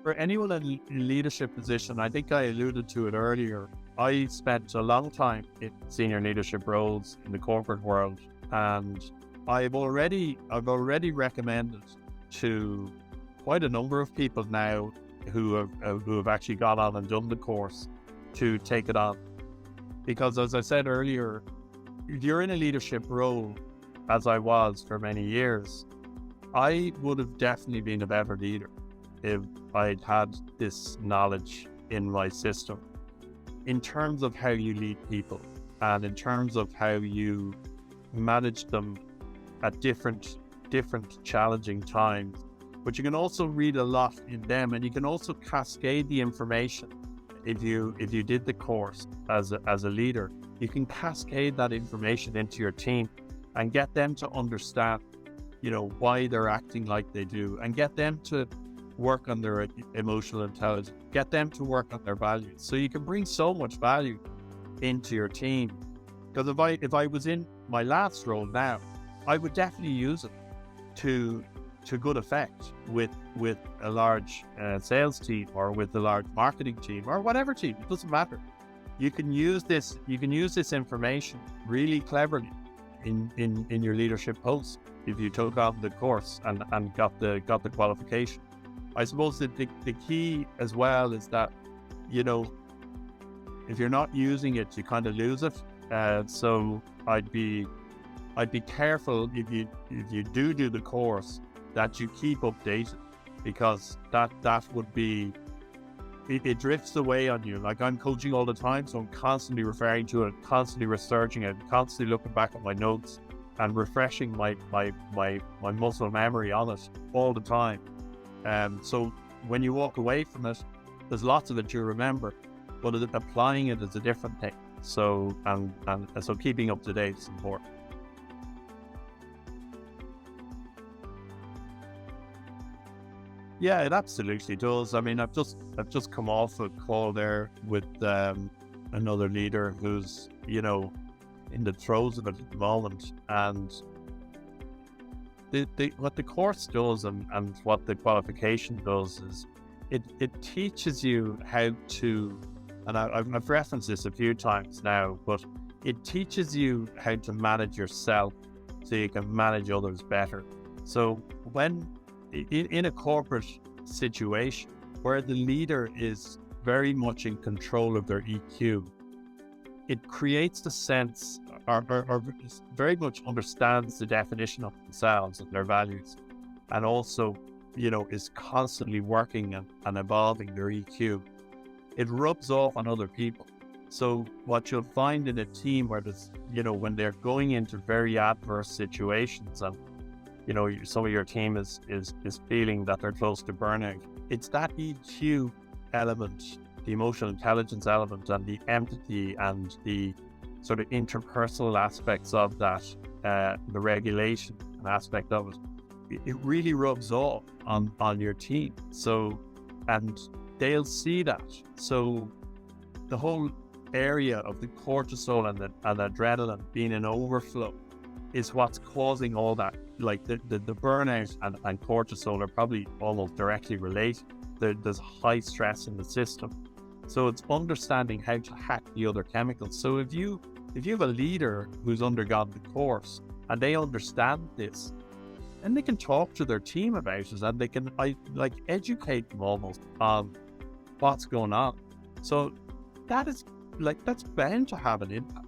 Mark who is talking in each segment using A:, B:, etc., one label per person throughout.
A: for anyone in leadership position, I think I alluded to it earlier. I spent a long time in senior leadership roles in the corporate world, and I've already recommended to quite a number of people now who have actually gone on and done the course to take it on. Because as I said earlier, if you're in a leadership role, as I was for many years, I would have definitely been a better leader if I'd had this knowledge in my system in terms of how you lead people and in terms of how you manage them at different challenging times. But you can also read a lot in them, and you can also cascade the information. If you did the course as a leader, you can cascade that information into your team and get them to understand, why they're acting like they do, and get them to work on their emotional intelligence, get them to work on their values. So you can bring so much value into your team. Because if I was in my last role now, I would definitely use it to good effect with a large sales team or with a large marketing team or whatever team. It doesn't matter. You can use this information really cleverly in your leadership post if you took on the course and got the qualification. I suppose that the key as well is that, if you're not using it, you kind of lose it. So I'd be careful if you do the course that you keep updated, because that would be, it drifts away on you. Like, I'm coaching all the time, so I'm constantly referring to it, constantly researching it, constantly looking back at my notes and refreshing my muscle memory on it all the time. So when you walk away from it, there's lots of it you remember, but applying it is a different thing. So and so keeping up to date is important. Yeah, it absolutely does. I mean, I've just come off a call there with another leader who's in the throes of it at the moment, and what the course does and what the qualification does is it teaches you how to, and I've referenced this a few times now, but it teaches you how to manage yourself so you can manage others better. So when in a corporate situation where the leader is very much in control of their EQ, it creates the sense or very much understands the definition of themselves and their values, and also, is constantly working and evolving their EQ. It rubs off on other people. So what you'll find in a team where there's, when they're going into very adverse situations and, some of your team is feeling that they're close to burnout, it's that EQ element, the emotional intelligence element, and the empathy and the sort of interpersonal aspects of that, the regulation aspect of it, it really rubs off on your team. So, and they'll see that. So the whole area of the cortisol and adrenaline being in overflow is what's causing all that. Like the burnout and cortisol are probably almost directly related. There's high stress in the system. So it's understanding how to hack the other chemicals. So if you have a leader who's undergone the course and they understand this, and they can talk to their team about it, and they can educate them almost on what's going on. So that's bound to have an impact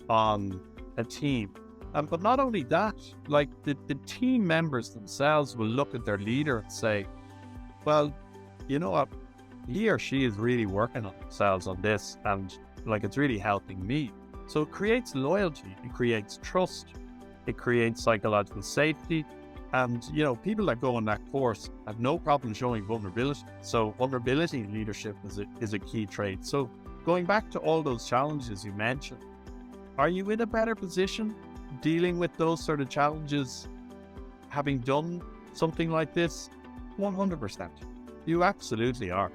A: on a team. But not only that, the team members themselves will look at their leader and say, well, you know what, he or she is really working on themselves on this, and it's really helping me. So it creates loyalty, it creates trust, it creates psychological safety. And, people that go on that course have no problem showing vulnerability. So vulnerability in leadership is a key trait. So going back to all those challenges you mentioned, are you in a better position dealing with those sort of challenges having done something like this? 100%. You absolutely are.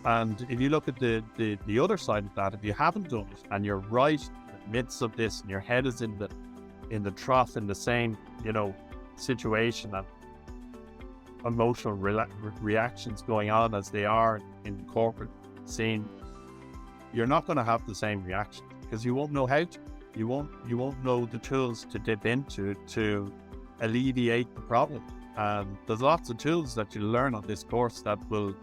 A: And if you look at the other side of that, if you haven't done it and you're right in the midst of this and your head is in the trough, in the same, situation, and emotional reactions going on as they are in the corporate scene, you're not going to have the same reaction because you won't know how to. You won't know the tools to dip into to alleviate the problem. And there's lots of tools that you learn on this course that will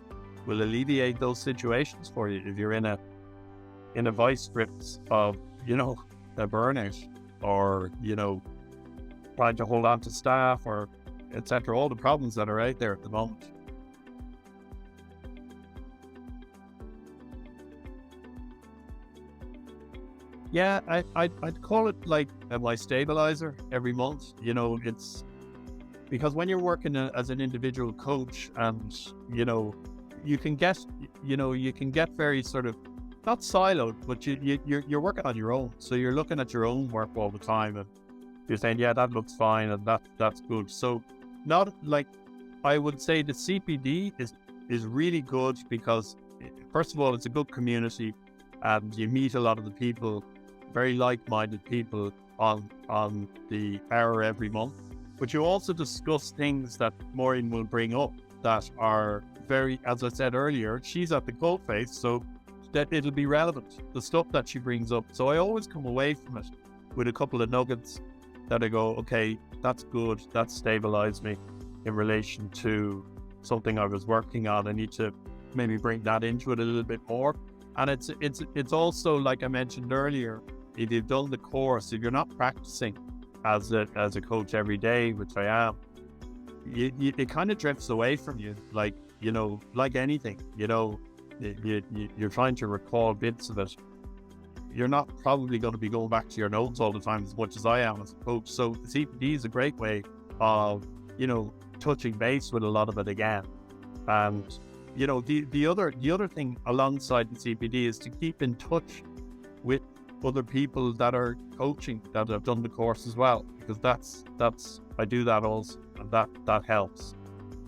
A: alleviate those situations for you if you're in a vice grips of, a burnout, or, trying to hold on to staff, or etc. All the problems that are out there at the moment. Yeah, I'd call it like my stabilizer every month. It's because when you're working as an individual coach, and you can get very sort of not siloed, but you're working on your own. So you're looking at your own work all the time, and you're saying, yeah, that looks fine, and that's good. So not like, I would say the CPD is really good because, first of all, it's a good community, and you meet a lot of the people, very like-minded people on the hour every month. But you also discuss things that Maureen will bring up that are very, as I said earlier, she's at the coalface, so that it'll be relevant, the stuff that she brings up. So I always come away from it with a couple of nuggets that I go, okay, that's good, that stabilized me in relation to something I was working on. I need to maybe bring that into it a little bit more. And it's also, like I mentioned earlier, if you've done the course, if you're not practicing as a coach every day, which I am, it kind of drifts away from you, like anything, you're trying to recall bits of it. You're not probably going to be going back to your notes all the time as much as I am as a coach. So the CPD is a great way of, touching base with a lot of it again. And, the other thing alongside the CPD is to keep in touch with other people that are coaching, that have done the course as well, because that's I do that also, and that helps,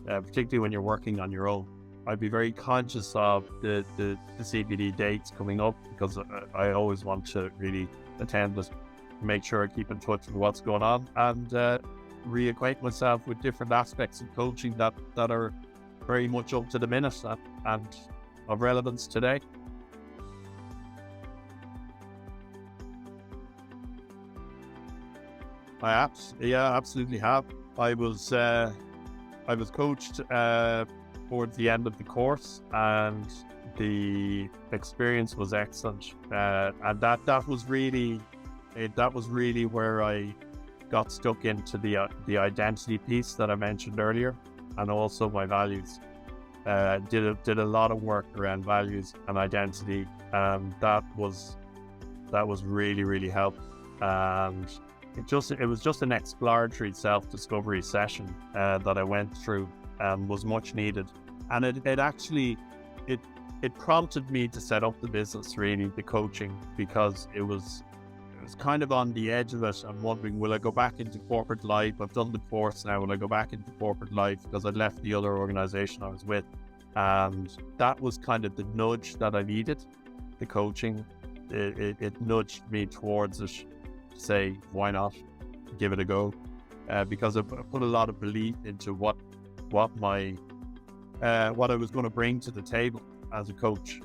A: particularly when you're working on your own. I'd be very conscious of the CPD dates coming up, because I always want to really attend it, make sure I keep in touch with what's going on, and reacquaint myself with different aspects of coaching that are very much up to the minute and of relevance today. I absolutely have. I was coached towards the end of the course, and the experience was excellent. And that was really where I got stuck into the identity piece that I mentioned earlier, and also my values. Did a lot of work around values and identity, and that was really, really helpful. And it was just an exploratory self-discovery session that I went through, was much needed. And it actually prompted me to set up the business, really, the coaching, because it was kind of on the edge of it. I'm wondering, will I go back into corporate life? I've done the course now. Will I go back into corporate life? Because I'd left the other organization I was with. And that was kind of the nudge that I needed, the coaching. It nudged me towards it, to say, why not give it a go? Because I put a lot of belief into what I was going to bring to the table as a coach,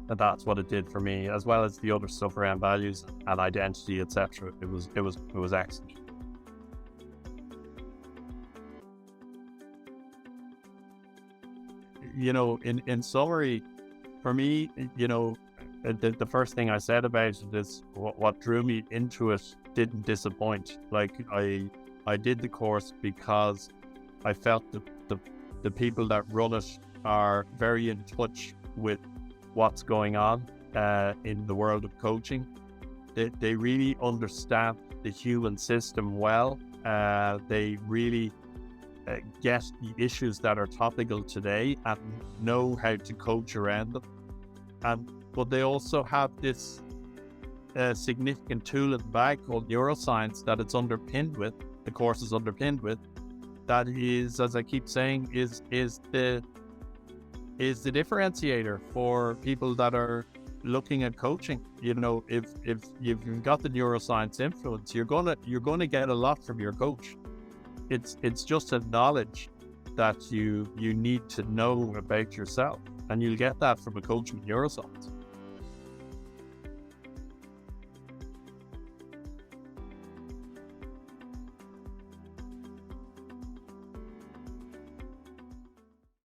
A: and that's what it did for me, as well as the other stuff around values and identity, etc. It was excellent. In summary, for me, the first thing I said about it is what drew me into it didn't disappoint. Like, I did the course because I felt the people that run it are very in touch with what's going on in the world of coaching. They really understand the human system well. They really get the issues that are topical today and know how to coach around them. But they also have this significant tool in the bag called Neuroscience that it's underpinned with, the course is underpinned with, that is, as I keep saying, is the differentiator for people that are looking at coaching. If you've got the neuroscience influence, you're gonna get a lot from your coach. It's just a knowledge that you need to know about yourself. And you'll get that from a coach with neuroscience.